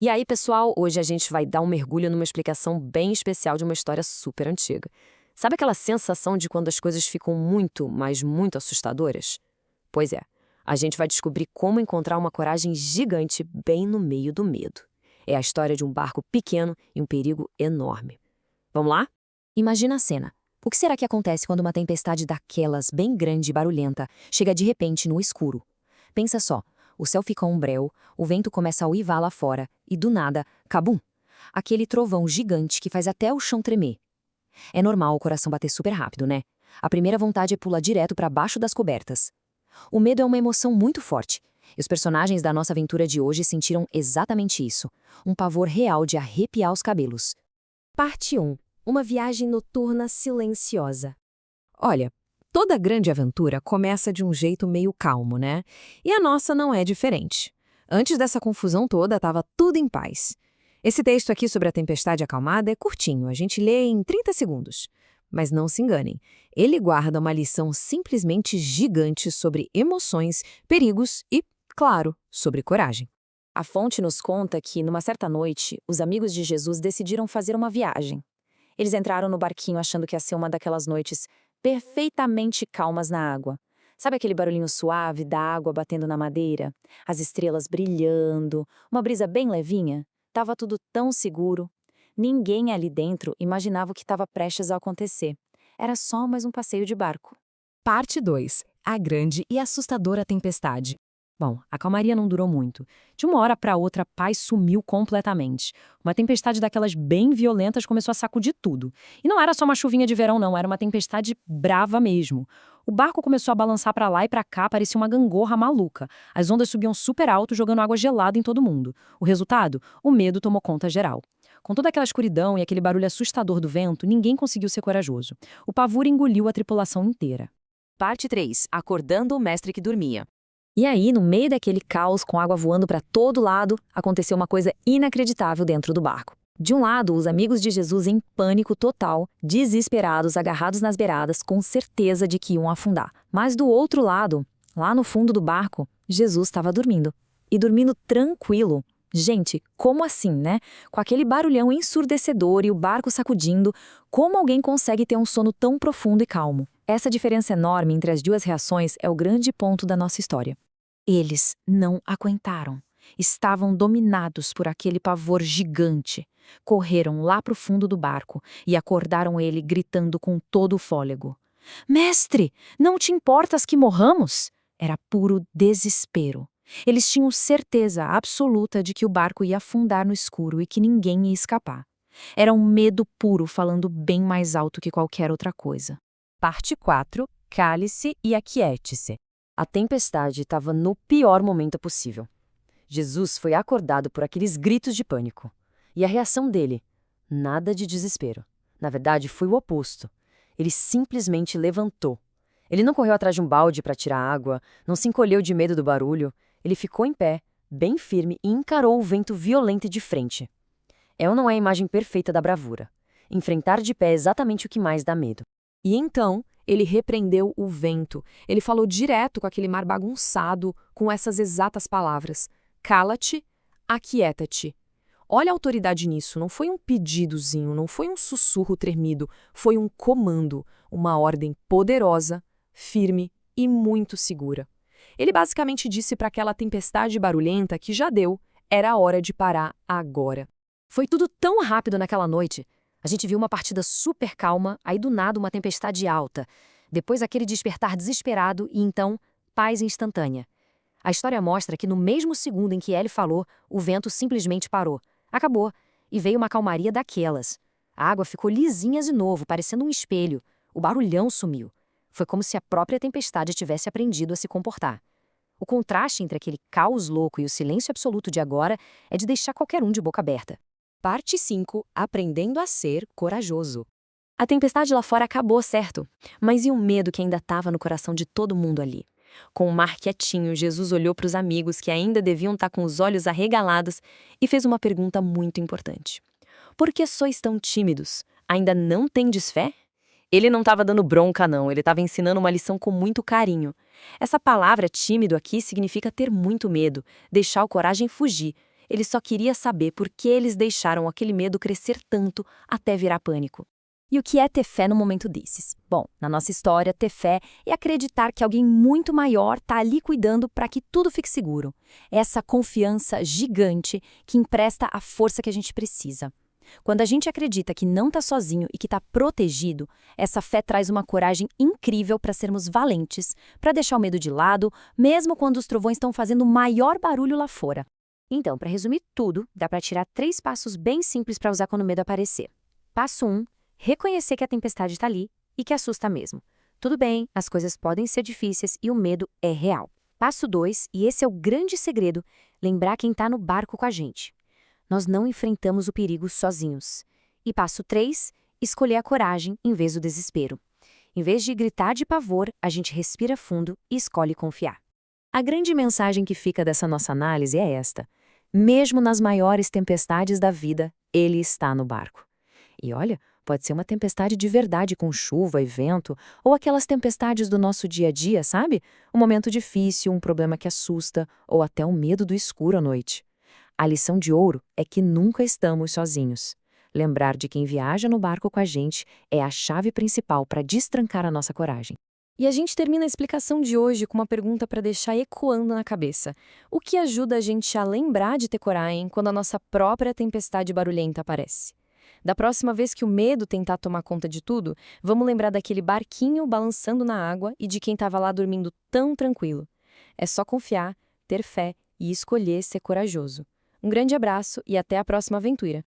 E aí, pessoal, hoje a gente vai dar um mergulho numa explicação bem especial de uma história super antiga. Sabe aquela sensação de quando as coisas ficam muito, mas muito assustadoras? Pois é, a gente vai descobrir como encontrar uma coragem gigante bem no meio do medo. É a história de um barco pequeno e um perigo enorme. Vamos lá? Imagina a cena. O que será que acontece quando uma tempestade daquelas, bem grande e barulhenta, chega de repente no escuro? Pensa só, o céu fica umbreu, o vento começa a uivar lá fora, e do nada, cabum! Aquele trovão gigante que faz até o chão tremer. É normal o coração bater super rápido, né? A primeira vontade é pular direto para baixo das cobertas. O medo é uma emoção muito forte, e os personagens da nossa aventura de hoje sentiram exatamente isso, um pavor real de arrepiar os cabelos. Parte 1. Uma viagem noturna silenciosa. Olha, toda grande aventura começa de um jeito meio calmo, né? E a nossa não é diferente. Antes dessa confusão toda, estava tudo em paz. Esse texto aqui sobre a tempestade acalmada é curtinho, a gente lê em 30 segundos. Mas não se enganem, ele guarda uma lição simplesmente gigante sobre emoções, perigos e, claro, sobre coragem. A fonte nos conta que, numa certa noite, os amigos de Jesus decidiram fazer uma viagem. Eles entraram no barquinho achando que ia ser uma daquelas noites perfeitamente calmas na água. Sabe aquele barulhinho suave da água batendo na madeira? As estrelas brilhando, uma brisa bem levinha? Tava tudo tão seguro. Ninguém ali dentro imaginava o que estava prestes a acontecer. Era só mais um passeio de barco. Parte 2. A grande e assustadora tempestade. Bom, a calmaria não durou muito. De uma hora para outra, a paz sumiu completamente. Uma tempestade daquelas bem violentas começou a sacudir tudo. E não era só uma chuvinha de verão, não, era uma tempestade brava mesmo. O barco começou a balançar para lá e para cá, parecia uma gangorra maluca. As ondas subiam super alto, jogando água gelada em todo mundo. O resultado? O medo tomou conta geral. Com toda aquela escuridão e aquele barulho assustador do vento, ninguém conseguiu ser corajoso. O pavor engoliu a tripulação inteira. Parte 3. Acordando o mestre que dormia. E aí, no meio daquele caos com água voando para todo lado, aconteceu uma coisa inacreditável dentro do barco. De um lado, os amigos de Jesus em pânico total, desesperados, agarrados nas beiradas, com certeza de que iam afundar. Mas do outro lado, lá no fundo do barco, Jesus estava dormindo. E dormindo tranquilo. Gente, como assim, né? Com aquele barulhão ensurdecedor e o barco sacudindo, como alguém consegue ter um sono tão profundo e calmo? Essa diferença enorme entre as duas reações é o grande ponto da nossa história. Eles não aguentaram. Estavam dominados por aquele pavor gigante. Correram lá para o fundo do barco e acordaram ele gritando com todo o fôlego. Mestre, não te importas que morramos? Era puro desespero. Eles tinham certeza absoluta de que o barco ia afundar no escuro e que ninguém ia escapar. Era um medo puro falando bem mais alto que qualquer outra coisa. Parte 4. Cale-se e aquiete-se. A tempestade estava no pior momento possível. Jesus foi acordado por aqueles gritos de pânico. E a reação dele? Nada de desespero. Na verdade, foi o oposto. Ele simplesmente levantou. Ele não correu atrás de um balde para tirar água, não se encolheu de medo do barulho. Ele ficou em pé, bem firme e encarou o vento violento de frente. É ou não é a imagem perfeita da bravura? Enfrentar de pé é exatamente o que mais dá medo. E então, ele repreendeu o vento. Ele falou direto com aquele mar bagunçado, com essas exatas palavras: cala-te, aquieta-te. Olha a autoridade nisso, não foi um pedidozinho, não foi um sussurro tremido, foi um comando, uma ordem poderosa, firme e muito segura. Ele basicamente disse para aquela tempestade barulhenta que já deu, era a hora de parar agora. Foi tudo tão rápido naquela noite. A gente viu uma partida super calma, aí do nada uma tempestade alta. Depois aquele despertar desesperado e então, paz instantânea. A história mostra que no mesmo segundo em que Ellie falou, o vento simplesmente parou. Acabou. E veio uma calmaria daquelas. A água ficou lisinha de novo, parecendo um espelho. O barulhão sumiu. Foi como se a própria tempestade tivesse aprendido a se comportar. O contraste entre aquele caos louco e o silêncio absoluto de agora é de deixar qualquer um de boca aberta. Parte 5. Aprendendo a ser corajoso. A tempestade lá fora acabou, certo? Mas e o medo que ainda estava no coração de todo mundo ali? Com o mar quietinho, Jesus olhou para os amigos que ainda deviam estar com os olhos arregalados e fez uma pergunta muito importante. Por que sois tão tímidos? Ainda não tendes fé? Ele não estava dando bronca, não. Ele estava ensinando uma lição com muito carinho. Essa palavra tímido aqui significa ter muito medo, deixar a coragem fugir. Ele só queria saber por que eles deixaram aquele medo crescer tanto até virar pânico. E o que é ter fé num momento desses? Bom, na nossa história, ter fé é acreditar que alguém muito maior está ali cuidando para que tudo fique seguro. Essa confiança gigante que empresta a força que a gente precisa. Quando a gente acredita que não está sozinho e que está protegido, essa fé traz uma coragem incrível para sermos valentes, para deixar o medo de lado, mesmo quando os trovões estão fazendo o maior barulho lá fora. Então, para resumir tudo, dá para tirar 3 passos bem simples para usar quando o medo aparecer. Passo 1. Reconhecer que a tempestade está ali e que assusta mesmo. Tudo bem, as coisas podem ser difíceis e o medo é real. Passo 2, e esse é o grande segredo, lembrar quem está no barco com a gente. Nós não enfrentamos o perigo sozinhos. E passo 3, escolher a coragem em vez do desespero. Em vez de gritar de pavor, a gente respira fundo e escolhe confiar. A grande mensagem que fica dessa nossa análise é esta: mesmo nas maiores tempestades da vida, ele está no barco. E olha, pode ser uma tempestade de verdade com chuva e vento, ou aquelas tempestades do nosso dia a dia, sabe? Um momento difícil, um problema que assusta, ou até o medo do escuro à noite. A lição de ouro é que nunca estamos sozinhos. Lembrar de quem viaja no barco com a gente é a chave principal para destrancar a nossa coragem. E a gente termina a explicação de hoje com uma pergunta para deixar ecoando na cabeça. O que ajuda a gente a lembrar de ter coragem quando a nossa própria tempestade barulhenta aparece? Da próxima vez que o medo tentar tomar conta de tudo, vamos lembrar daquele barquinho balançando na água e de quem estava lá dormindo tão tranquilo. É só confiar, ter fé e escolher ser corajoso. Um grande abraço e até a próxima aventura!